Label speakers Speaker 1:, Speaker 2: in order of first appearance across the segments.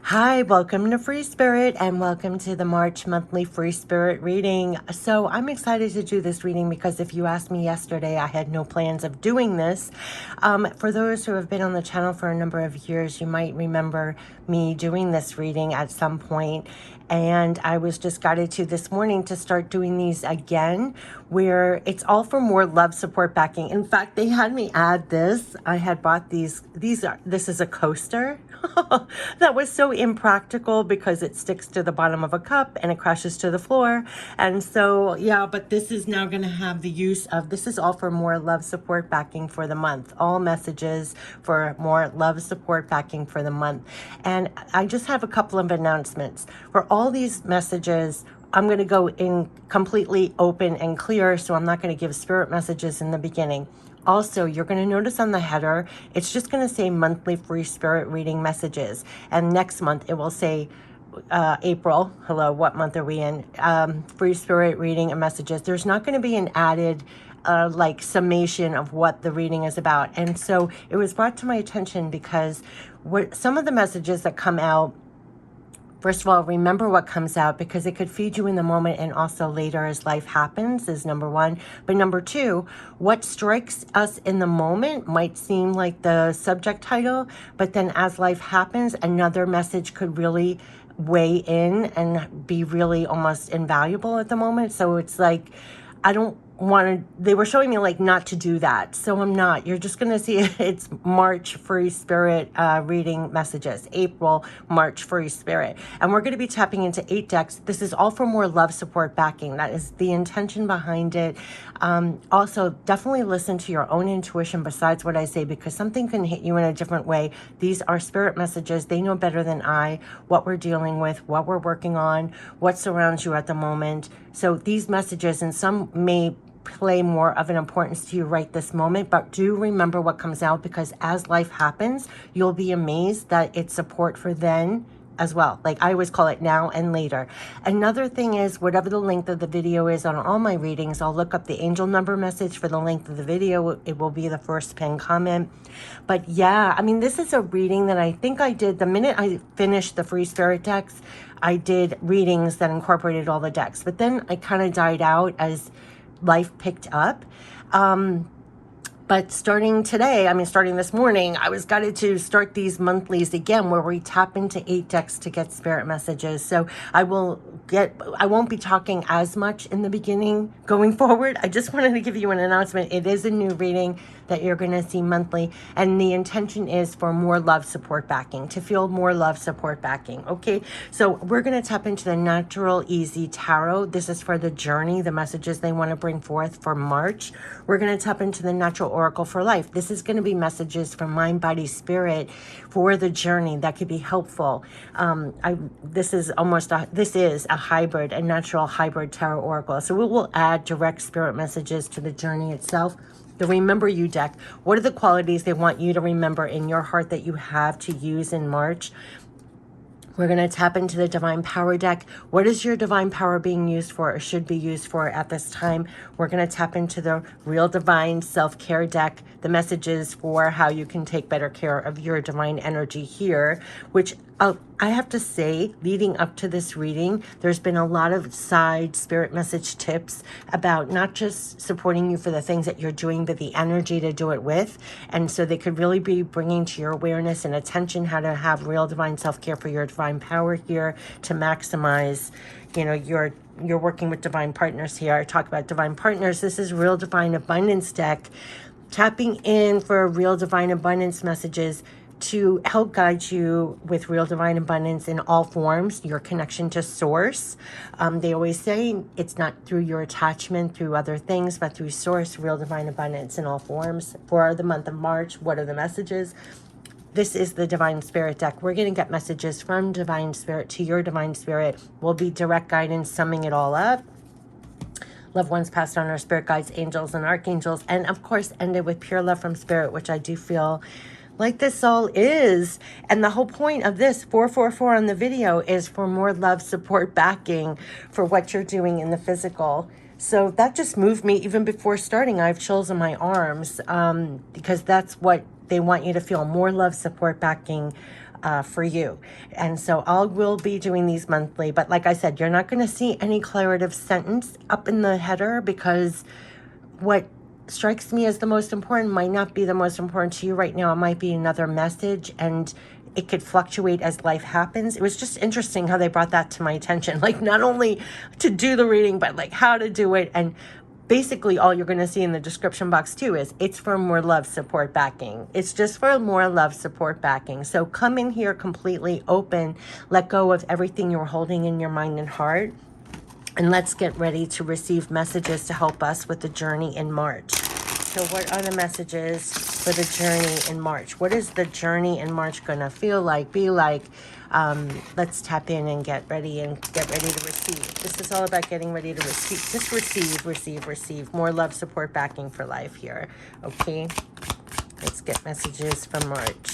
Speaker 1: Hi, welcome to Free Spirit and welcome to the March monthly Free Spirit reading. So I'm excited to do this reading because if you asked me yesterday, I had no plans of doing this. For those who have been on the channel for a number of years, you might remember me doing this reading at some point. And I was just guided to this morning to start doing these again, where it's all for more love, support, backing. In fact, they had me add this. I had bought these. This is a coaster. That was so impractical because it sticks to the bottom of a cup and it crashes to the floor. And so, yeah, but this is now going to have the use of, this is all for more love, support, backing for the month. All messages for more love, support, backing for the month. And I just have a couple of announcements. For all these messages, I'm going to go in completely open and clear, so I'm not going to give spirit messages in the beginning. Also, you're going to notice on the header, it's just going to say monthly free spirit reading messages. And next month, it will say April. Hello, what month are we in? Free spirit reading and messages. There's not going to be an added like summation of what the reading is about. And so it was brought to my attention because some of the messages that come out, first of all, remember what comes out because it could feed you in the moment and also later as life happens is number one. But number two, what strikes us in the moment might seem like the subject title, but then as life happens, another message could really weigh in and be really almost invaluable at the moment. So it's like, I don't want to, they were showing me like not to do that. So I'm not. You're just going to see it's March Free Spirit reading messages. April, March Free Spirit. And we're going to be tapping into 8 decks. This is all for more love, support, backing. That is the intention behind it. Also, definitely listen to your own intuition besides what I say because something can hit you in a different way. These are spirit messages. They know better than I what we're dealing with, what we're working on, what surrounds you at the moment. So these messages, and some may play more of an importance to you right this moment, but do remember what comes out because as life happens, you'll be amazed that it's support for then as well. Like I always call it now and later. Another thing is whatever the length of the video is on all my readings, I'll look up the angel number message for the length of the video. It will be the first pinned comment. But yeah, I mean, this is a reading that I think I did the minute I finished the Free Spirit decks. I did readings that incorporated all the decks, but then I kind of died out as life picked up. But starting today, starting this morning, I was guided to start these monthlies again where we tap into 8 decks to get spirit messages. So I won't be talking as much in the beginning going forward. I just wanted to give you an announcement. It is a new reading that you're going to see monthly. And the intention is for more love, support, backing, to feel more love, support, backing. Okay, so we're going to tap into the Natural Easy Tarot. This is for the journey, the messages they want to bring forth for March. We're going to tap into the Natural Oracle for Life. This is going to be messages from mind, body, spirit for the journey that could be helpful. This is a hybrid, a natural hybrid tarot oracle. So we will add direct spirit messages to the journey itself. The Remember You deck. What are the qualities they want you to remember in your heart that you have to use in March? We're going to tap into the Divine Power deck. What is your divine power being used for or should be used for at this time? We're going to tap into the Real Divine Self-Care deck, the messages for how you can take better care of your divine energy here, which I have to say, leading up to this reading, there's been a lot of side spirit message tips about not just supporting you for the things that you're doing, but the energy to do it with. And so they could really be bringing to your awareness and attention how to have real divine self-care for your divine power here to maximize, you're working with divine partners here. I talk about divine partners. This is Real Divine Abundance deck. Tapping in for real divine abundance messages to help guide you with real divine abundance in all forms, your connection to source. They always say it's not through your attachment through other things, but through source, real divine abundance in all forms. For the month of March, what are the messages? This is the Divine Spirit deck. We're going to get messages from Divine Spirit to your Divine Spirit. Will be direct guidance, summing it all up. Loved ones passed on, our spirit guides, angels and archangels, and of course ended with pure love from spirit, which I do feel like this all is. And the whole point of this 444 on the video is for more love, support, backing for what you're doing in the physical. So that just moved me even before starting. I have chills in my arms because that's what they want you to feel, more love, support, backing for you. And so I will be doing these monthly, but like I said, you're not going to see any declarative sentence up in the header, because what strikes me as the most important might not be the most important to you right now. It might be another message, and it could fluctuate as life happens. It was just interesting how they brought that to my attention, like not only to do the reading, but like how to do it. And basically all you're going to see in the description box too is it's for more love, support, backing. It's just for more love, support, backing. So come in here completely open, let go of everything you're holding in your mind and heart, and let's get ready to receive messages to help us with the journey in March. So what are the messages for the journey in March? What is the journey in March going to feel like, be like? Let's tap in and get ready to receive. This is all about getting ready to receive. Just receive, receive, receive. More love, support, backing for life here. Okay? Let's get messages for March.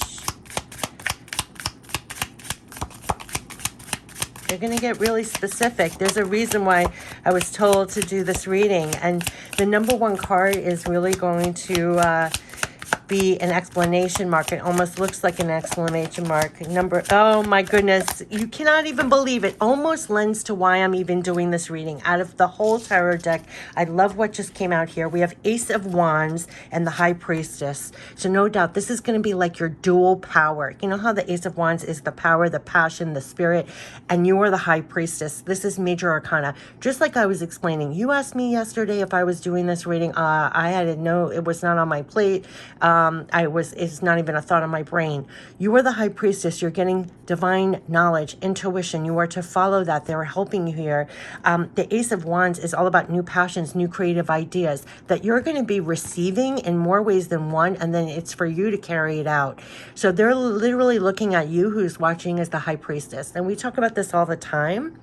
Speaker 1: They're going to get really specific. There's a reason why I was told to do this reading. And the number one card is really going to be an exclamation mark. It almost looks like an exclamation mark. Oh my goodness. You cannot even believe it. Almost lends to why I'm even doing this reading. Out of the whole tarot deck, I love what just came out here. We have Ace of Wands and the High Priestess. So no doubt this is going to be like your dual power. You know how the Ace of Wands is the power, the passion, the spirit, and you are the High Priestess. This is major arcana. Just like I was explaining, you asked me yesterday if I was doing this reading. I had to know it was not on my plate. It's not even a thought in my brain. You are the High Priestess. You're getting divine knowledge, intuition. You are to follow that. They're helping you here. The Ace of Wands is all about new passions, new creative ideas that you're going to be receiving in more ways than one, and then it's for you to carry it out. So they're literally looking at you who's watching as the High Priestess. And we talk about this all the time.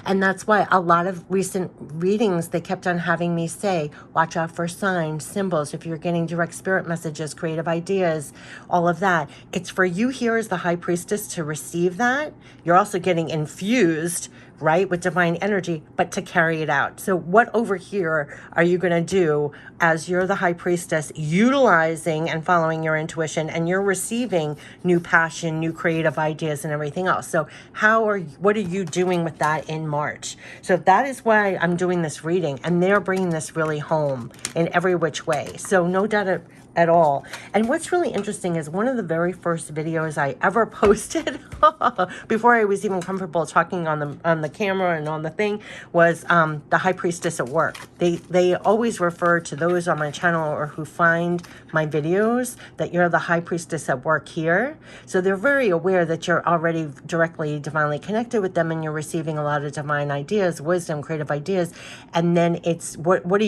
Speaker 1: And that's why a lot of recent readings, they kept on having me say, watch out for signs, symbols, if you're getting direct spirit messages, creative ideas, all of that. It's for you here as the High Priestess to receive that. You're also getting infused, right, with divine energy, but to carry it out. So what over here are you going to do as you're the High Priestess, utilizing and following your intuition, and you're receiving new passion, new creative ideas, and everything else? So what are you doing with that in March? So that is why I'm doing this reading, and they're bringing this really home in every which way. So no doubt at all. And what's really interesting is one of the very first videos I ever posted before I was even comfortable talking on the camera and on the thing was the High Priestess at work. They always refer to those on my channel or who find my videos that you're the High Priestess at work here. So they're very aware that you're already directly divinely connected with them, and you're receiving a lot of divine ideas, wisdom, creative ideas. And then it's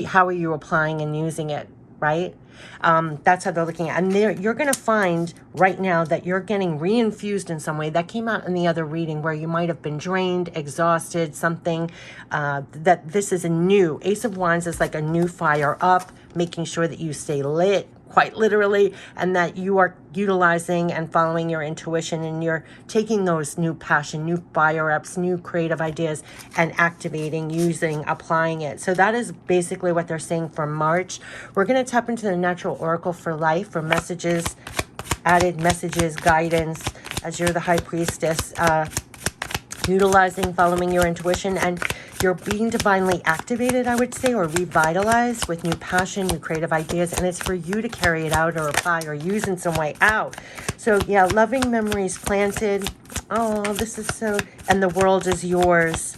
Speaker 1: how are you applying and using it, right? That's how they're looking at it. And you're going to find right now that you're getting reinfused in some way. That came out in the other reading where you might have been drained, exhausted, something. That this is a new Ace of Wands is like a new fire up, making sure that you stay lit, quite literally, and that you are utilizing and following your intuition, and you're taking those new passion, new fire ups, new creative ideas, and activating, using, applying it. So that is basically what they're saying for March. We're going to tap into the Natural Oracle for Life for messages, added messages, guidance, as you're the High Priestess, utilizing, following your intuition, and you're being divinely activated, I would say, or revitalized with new passion, new creative ideas, and it's for you to carry it out or apply or use in some way out. So yeah, loving memories planted. Oh, this is so, and the world is yours.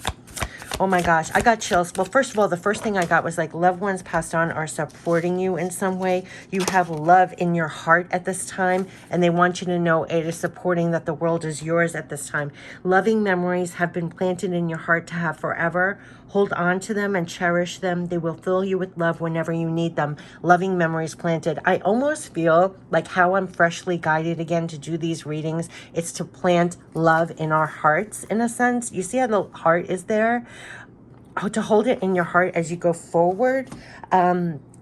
Speaker 1: Oh my gosh, I got chills. Well, first of all, the first thing I got was like loved ones passed on are supporting you in some way. You have love in your heart at this time, and they want you to know it is supporting that the world is yours at this time. Loving memories have been planted in your heart to have forever. Hold on to them and cherish them. They will fill you with love whenever you need them. Loving memories planted. I almost feel like how I'm freshly guided again to do these readings. It's to plant love in our hearts, in a sense. You see how the heart is there? Oh, to hold it in your heart as you go forward.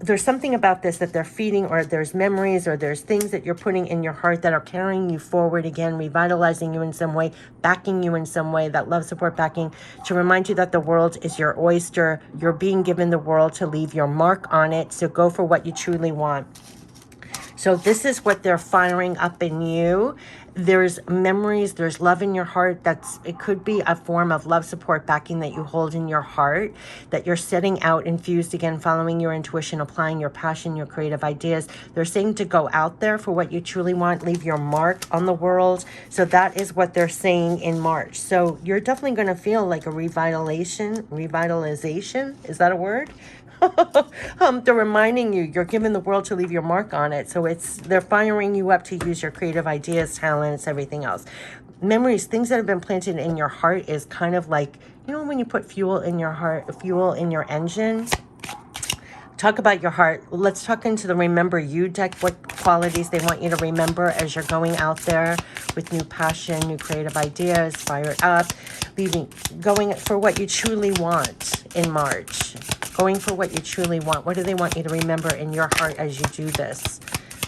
Speaker 1: There's something about this that they're feeding, or there's memories, or there's things that you're putting in your heart that are carrying you forward again, revitalizing you in some way, backing you in some way, that love, support, backing, to remind you that the world is your oyster. You're being given the world to leave your mark on it. So go for what you truly want. So this is what they're firing up in you. There's memories, there's love in your heart. It could be a form of love, support, backing that you hold in your heart, that you're setting out, infused again, following your intuition, applying your passion, your creative ideas. They're saying to go out there for what you truly want, leave your mark on the world. So that is what they're saying in March. So you're definitely going to feel like a revitalization. Is that a word? They're reminding you, you're giving the world to leave your mark on it. So they're firing you up to use your creative ideas, talents, everything else. Memories, things that have been planted in your heart is kind of like, when you put fuel in your heart, fuel in your engine. Talk about your heart. Let's talk into the Remember You deck, what qualities they want you to remember as you're going out there with new passion, new creative ideas, fired up, going for what you truly want in March. Going for what you truly want. What do they want you to remember in your heart as you do this?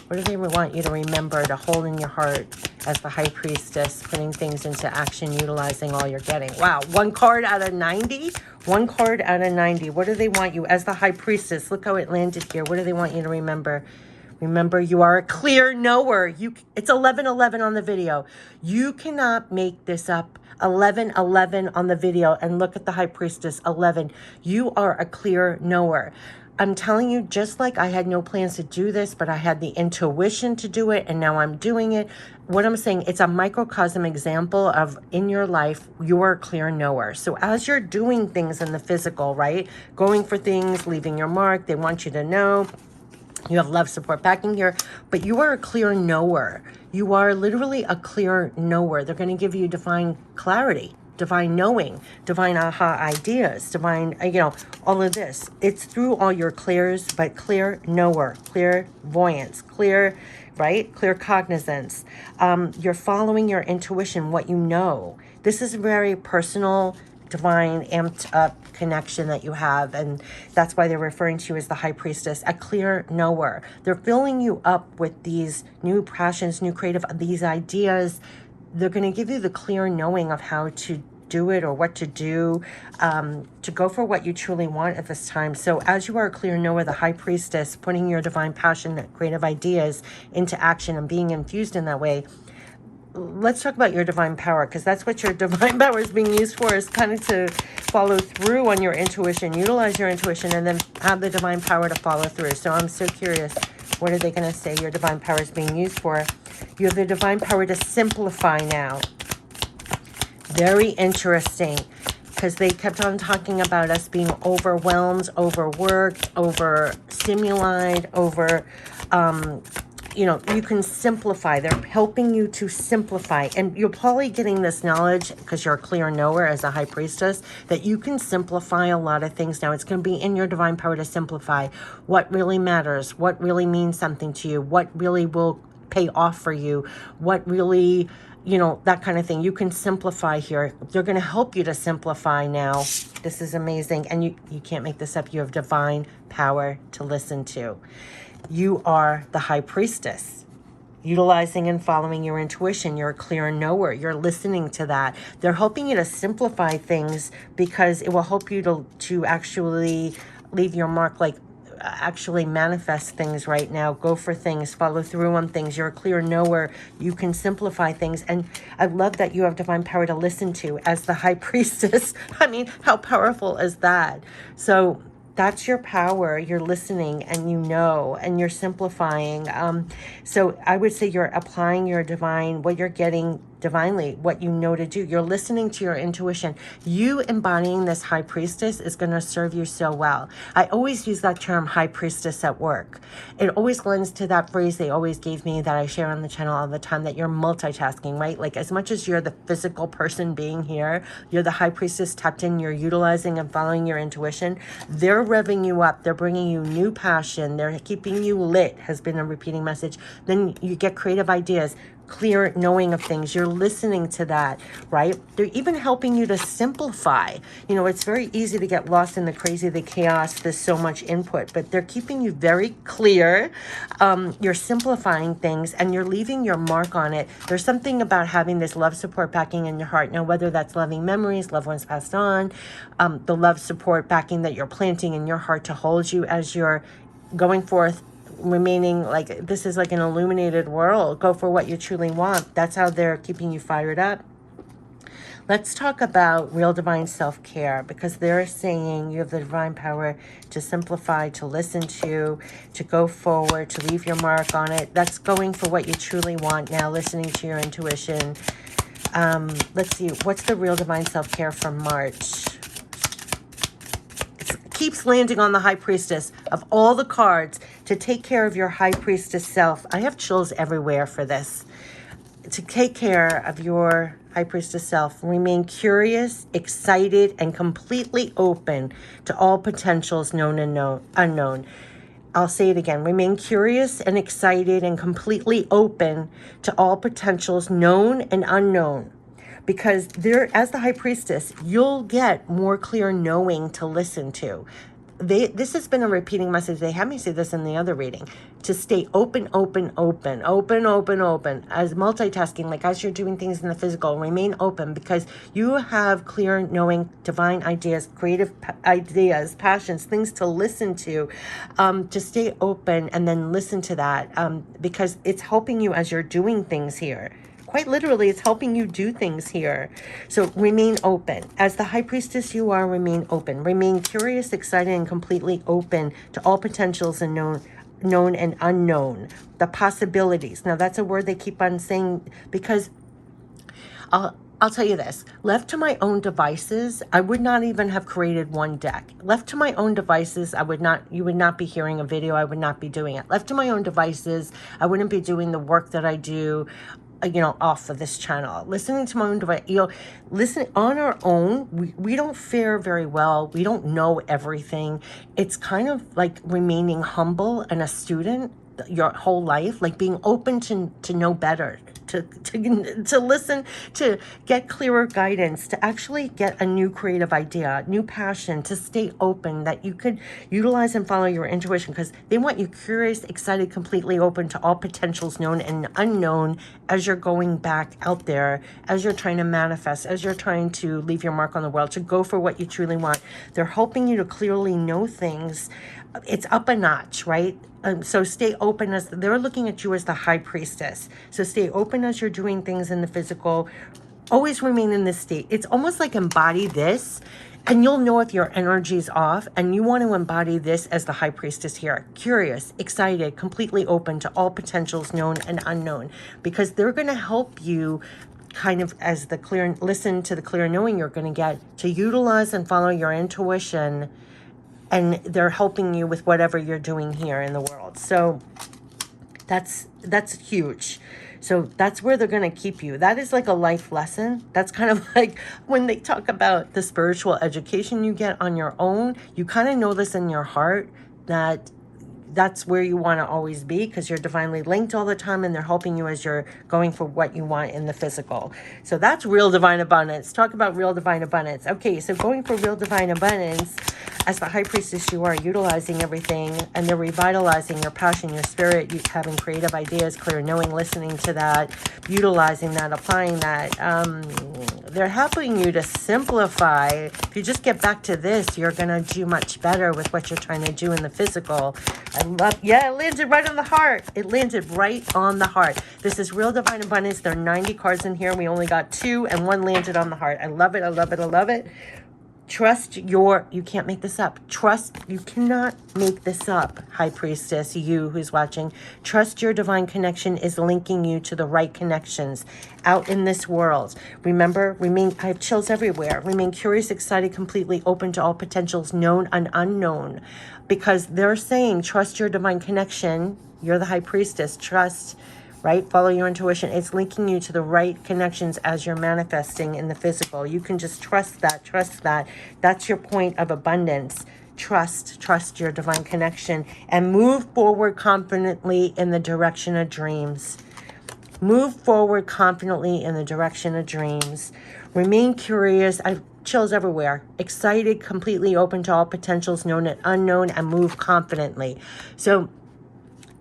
Speaker 1: What do they want you to remember to hold in your heart as the High Priestess, putting things into action, utilizing all you're getting? Wow, 1 card out of 90? 1 card out of 90. What do they want you as the High Priestess? Look how it landed here. What do they want you to remember? Remember, you are a clear knower. It's 11:11 on the video. You cannot make this up. 11:11 on the video, and look at the High Priestess, 11. You are a clear knower. I'm telling you, just like I had no plans to do this, but I had the intuition to do it, and now I'm doing it. What I'm saying, it's a microcosm example of, in your life, you are a clear knower. So as you're doing things in the physical, right? Going for things, leaving your mark, they want you to know. You have love, support, backing here, but you are a clear knower. You are literally a clear knower. They're going to give you divine clarity, divine knowing, divine aha ideas, divine, all of this. It's through all your clears, but clear knower, clairvoyance, clear, right? Clear cognizance. You're following your intuition, what you know. This is very personal, divine, amped up connection that you have, and that's why they're referring to you as the High Priestess, a clear knower. They're filling you up with these new passions, new creative, these ideas. They're going to give you the clear knowing of how to do it or what to do, to go for what you truly want at this time. So as you are a clear knower, the High Priestess, putting your divine passion, creative ideas into action and being infused in that way, let's talk about your divine power, because that's what your divine power is being used for, is kind of to follow through on your intuition, utilize your intuition, and then have the divine power to follow through. So I'm so curious, what are they going to say your divine power is being used for? You have the divine power to simplify now. Very interesting, because they kept on talking about us being overwhelmed, overworked, overstimulated, you can simplify. They're helping you to simplify. And you're probably getting this knowledge because you're a clear knower as a High Priestess, that you can simplify a lot of things now. It's going to be in your divine power to simplify what really matters, what really means something to you, what really will pay off for you, what really, that kind of thing. You can simplify here. They're going to help you to simplify now. This is amazing. And you can't make this up. You have divine power to listen to. You are the High Priestess, utilizing and following your intuition. You're a clear knower. You're listening to that. They're helping you to simplify things because it will help you to actually leave your mark, like actually manifest things right now. Go for things, follow through on things. You're a clear knower. You can simplify things. And I love that you have divine power to listen to as the High Priestess. I mean, how powerful is that? So that's your power. You're listening and and you're simplifying. So I would say you're applying your divine, what you're getting divinely, what you know to do. You're listening to your intuition. You embodying this High Priestess is going to serve you so well. I always use that term, High Priestess at work. It always lends to that phrase they always gave me that I share on the channel all the time, that you're multitasking, right? Like as much as you're the physical person being here, you're the High Priestess tapped in, you're utilizing and following your intuition. They're revving you up. They're bringing you new passion. They're keeping you lit, has been a repeating message. Then you get creative ideas, clear knowing of things. You're listening to that, right? They're even helping you to simplify. It's very easy to get lost in the crazy, the chaos. There's so much input, but they're keeping you very clear. You're simplifying things and you're leaving your mark on it. There's something about having this love, support, backing in your heart. Now, whether that's loving memories, loved ones passed on, the love, support, backing that you're planting in your heart to hold you as you're going forth remaining like this is like an illuminated world. Go for what you truly want. That's how they're keeping you fired up. Let's talk about real divine self-care, because they're saying you have the divine power to simplify, to listen to go forward, to leave your mark on it. That's going for what you truly want now, listening to your intuition. Let's see, what's the real divine self-care from March? Keeps landing on the High Priestess. Of all the cards, to take care of your High Priestess self. I have chills everywhere for this. To take care of your High Priestess self. Remain curious, excited, and completely open to all potentials known and unknown. I'll say it again. Remain curious and excited and completely open to all potentials known and unknown. Because there, as the High Priestess, you'll get more clear knowing to listen to. This has been a repeating message. They had me say this in the other reading. To stay open, open, open, open, open, open. As multitasking, like as you're doing things in the physical, remain open, because you have clear knowing, divine ideas, creative ideas, passions, things to listen to stay open and then listen to that because it's helping you as you're doing things here. Quite literally, it's helping you do things here. So remain open. As the High Priestess you are, remain open. Remain curious, excited, and completely open to all potentials and known and unknown. The possibilities. Now, that's a word they keep on saying, because I'll tell you this. Left to my own devices, I would not even have created one deck. Left to my own devices, you would not be hearing a video. I would not be doing it. Left to my own devices, I wouldn't be doing the work that I do off of this channel. Listening to my own device, listen on our own, we don't fare very well. We don't know everything. It's kind of like remaining humble and a student your whole life, like being open to know better, to listen, to get clearer guidance, to actually get a new creative idea, new passion, to stay open, that you could utilize and follow your intuition, because they want you curious, excited, completely open to all potentials known and unknown as you're going back out there, as you're trying to manifest, as you're trying to leave your mark on the world, to go for what you truly want. They're helping you to clearly know things. It's up a notch, right? So stay open, as they're looking at you as the High Priestess. So stay open as you're doing things in the physical. Always remain in this state. It's almost like embody this, and you'll know if your energy's off, and you want to embody this as the High Priestess here. Curious, excited, completely open to all potentials known and unknown, because they're going to help you kind of as the clear, listen to the clear knowing you're going to get, to utilize and follow your intuition. And they're helping you with whatever you're doing here in the world. So that's huge. So that's where they're going to keep you. That is like a life lesson. That's kind of like when they talk about the spiritual education you get on your own. You kind of know this in your heart, that that's where you want to always be, because you're divinely linked all the time, and they're helping you as you're going for what you want in the physical. So that's real divine abundance. Talk about real divine abundance. Okay, so going for real divine abundance, as the High Priestess you are utilizing everything, and they're revitalizing your passion, your spirit, you having creative ideas, clear knowing, listening to that, utilizing that, applying that. They're helping you to simplify. If you just get back to this, you're going to do much better with what you're trying to do in the physical. Yeah, it landed right on the heart. It landed right on the heart. This is real divine abundance. There are 90 cards in here. We only got 2, and 1 landed on the heart. I love it. I love it. I love it. Trust you can't make this up. You cannot make this up, High Priestess, you who's watching. Trust your divine connection is linking you to the right connections out in this world. Remember, I have chills everywhere. Remain curious, excited, completely open to all potentials known and unknown. Because they're saying, trust your divine connection. You're the High Priestess. Trust, right? Follow your intuition. It's linking you to the right connections as you're manifesting in the physical. You can just trust that. That's your point of abundance. Trust your divine connection, and move forward confidently in the direction of dreams. Move forward confidently in the direction of dreams. Remain curious. I've chills everywhere. Excited, completely open to all potentials known and unknown, and move confidently. So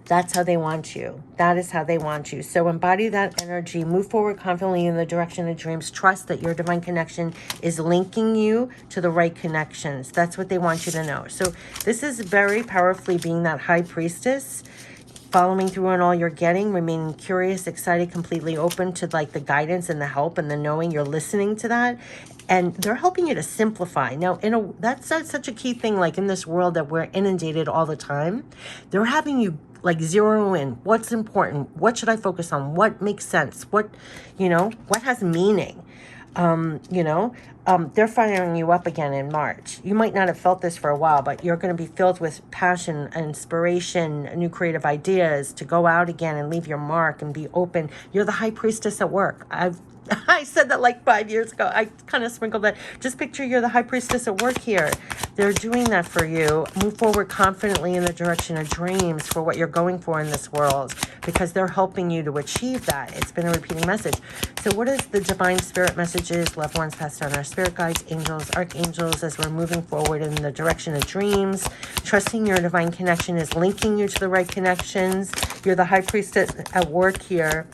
Speaker 1: That's how they want you. That is how they want you. So embody that energy. Move forward confidently in the direction of dreams. Trust that your divine connection is linking you to the right connections. That's what they want you to know. So this is very powerfully being that high priestess, following through on all you're getting, remaining curious, excited, completely open to like the guidance and the help and the knowing. You're listening to that, and they're helping you to simplify. Now, that's such a key thing. Like in this world that we're inundated all the time, they're having you like zero in what's important. What should I focus on? What makes sense? What has meaning? They're firing you up again in March. You might not have felt this for a while, but you're going to be filled with passion, inspiration, new creative ideas to go out again and leave your mark and be open. You're the high priestess at work. I said that like 5 years ago. I kind of sprinkled that. Just picture you're the high priestess at work here. They're doing that for you. Move forward confidently in the direction of dreams for what you're going for in this world, because they're helping you to achieve that. It's been a repeating message. So what is the divine spirit messages? Loved ones passed on, our spirit guides, angels, archangels, as we're moving forward in the direction of dreams. Trusting your divine connection is linking you to the right connections. You're the high priestess at work here.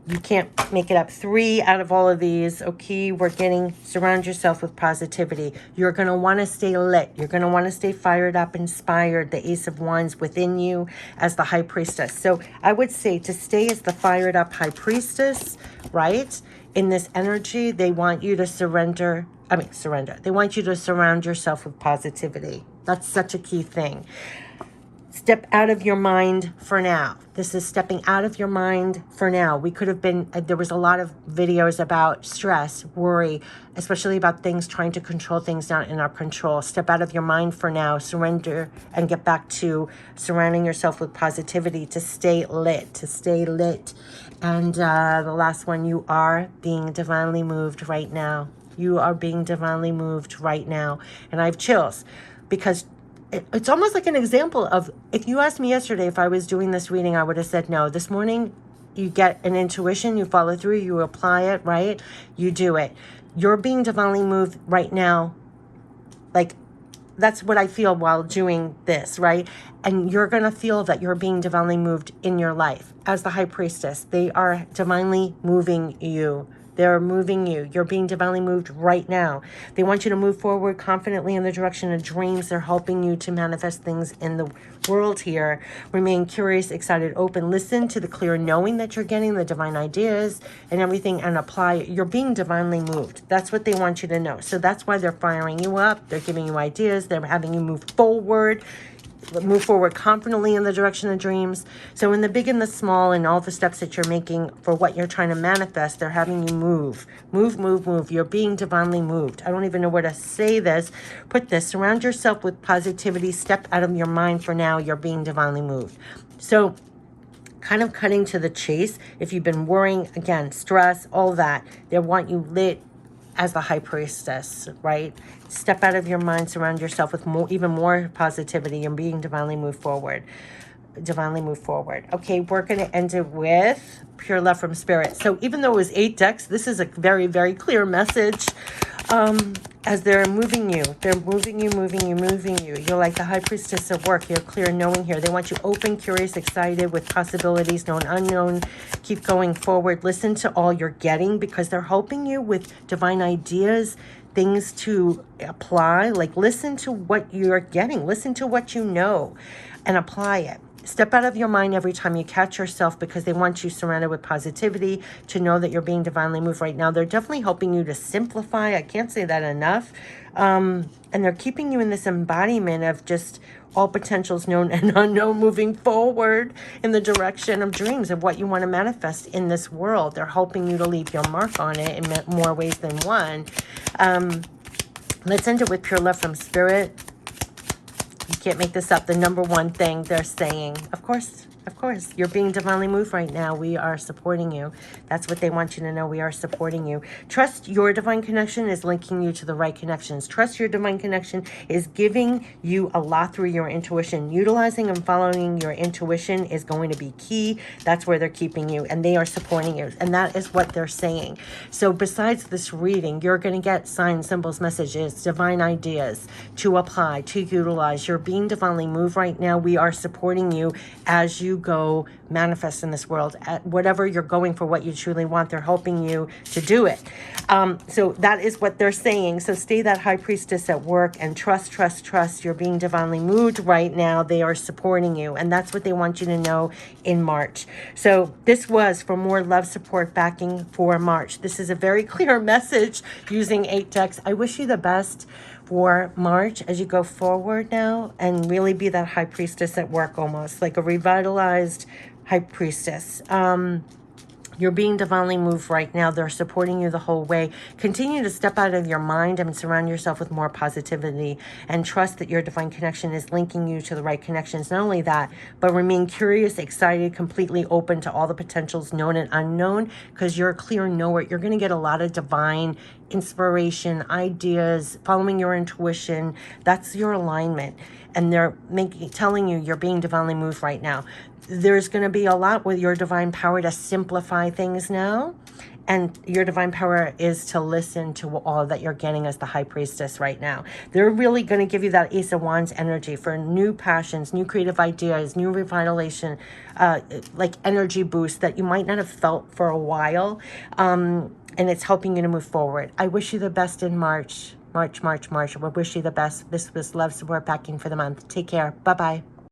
Speaker 1: You can't make it up. 3 out of all of these. Okay, we're getting, surround yourself with positivity. You're going to want to stay lit. You're going to want to stay fired up, inspired. The Ace of Wands within you as the high priestess. So I would say to stay as the fired up high priestess, right? In this energy, they want you to surrender. They want you to surround yourself with positivity. That's such a key thing. Step out of your mind for now. This is stepping out of your mind for now. We could have been, there was a lot of videos about stress, worry, especially about things, trying to control things not in our control. Step out of your mind for now, surrender, and get back to surrounding yourself with positivity to stay lit. And the last one, you are being divinely moved right now. You are being divinely moved right now. And I have chills because it's almost like an example of, if you asked me yesterday if I was doing this reading, I would have said no. This morning, you get an intuition, you follow through, you apply it, right? You do it. You're being divinely moved right now. Like, that's what I feel while doing this, right? And you're going to feel that you're being divinely moved in your life. As the high priestess, they are divinely moving you. They're moving you. You're being divinely moved right now. They want you to move forward confidently in the direction of dreams. They're helping you to manifest things in the world here. Remain curious, excited, open. Listen to the clear knowing that you're getting, the divine ideas and everything, and apply it. You're being divinely moved. That's what they want you to know. So that's why they're firing you up. They're giving you ideas. They're having you move forward confidently in the direction of dreams. So in the big and the small and all the steps that you're making for what you're trying to manifest, they're having you move. You're being divinely moved. I don't even know where to say this. Put this. Surround yourself with positivity. Step out of your mind for now. You're being divinely moved. So kind of cutting to the chase. If you've been worrying, again, stress, all that, they want you lit as the high priestess, right? Step out of your mind, surround yourself with even more positivity, and being divinely moved forward. Okay, we're going to end it with pure love from spirit. So even though it was 8 decks, this is a very, very clear message. As they're moving you. You're like the high priestess of work. You're clear knowing here. They want you open, curious, excited with possibilities, known, unknown. Keep going forward. Listen to all you're getting, because they're helping you with divine ideas, things to apply. Like, listen to what you're getting. Listen to what you know and apply it. Step out of your mind every time you catch yourself, because they want you surrounded with positivity, to know that you're being divinely moved right now. They're definitely helping you to simplify. I can't say that enough. And they're keeping you in this embodiment of just all potentials known and unknown, moving forward in the direction of dreams, of what you want to manifest in this world. They're helping you to leave your mark on it in more ways than one. Let's end it with pure love from spirit. You can't make this up. The number one thing they're saying, of course, course. You're being divinely moved right now. We are supporting you. That's what they want you to know. We are supporting you. Trust your divine connection is linking you to the right connections. Trust your divine connection is giving you a lot through your intuition. Utilizing and following your intuition is going to be key. That's where they're keeping you, and they are supporting you. And that is what they're saying. So besides this reading, you're going to get signs, symbols, messages, divine ideas to apply, to utilize. You're being divinely moved right now. We are supporting you as you go manifest in this world. At whatever you're going for, what you truly want, they're helping you to do it. So that is what they're saying. So stay that high priestess at work and trust, trust, trust. You're being divinely moved right now. They are supporting you. And that's what they want you to know in March. So this was for more love, support, backing for March. This is a very clear message using 8 decks. I wish you the best for March as you go forward now and really be that high priestess at work, almost like a revitalized high priestess. You're being divinely moved right now. They're supporting you the whole way. Continue to step out of your mind and surround yourself with more positivity and trust that your divine connection is linking you to the right connections. Not only that, but remain curious, excited, completely open to all the potentials known and unknown, because you're a clear knower. You're going to get a lot of divine inspiration, ideas, following your intuition. That's your alignment. And they're telling you you're being divinely moved right now. There's going to be a lot with your divine power to simplify things now. And your divine power is to listen to all that you're getting as the high priestess right now. They're really going to give you that Ace of Wands energy for new passions, new creative ideas, new revitalization, like energy boost that you might not have felt for a while. And it's helping you to move forward. I wish you the best in March. March. I wish you the best. This was Love Support Backing for the month. Take care. Bye-bye.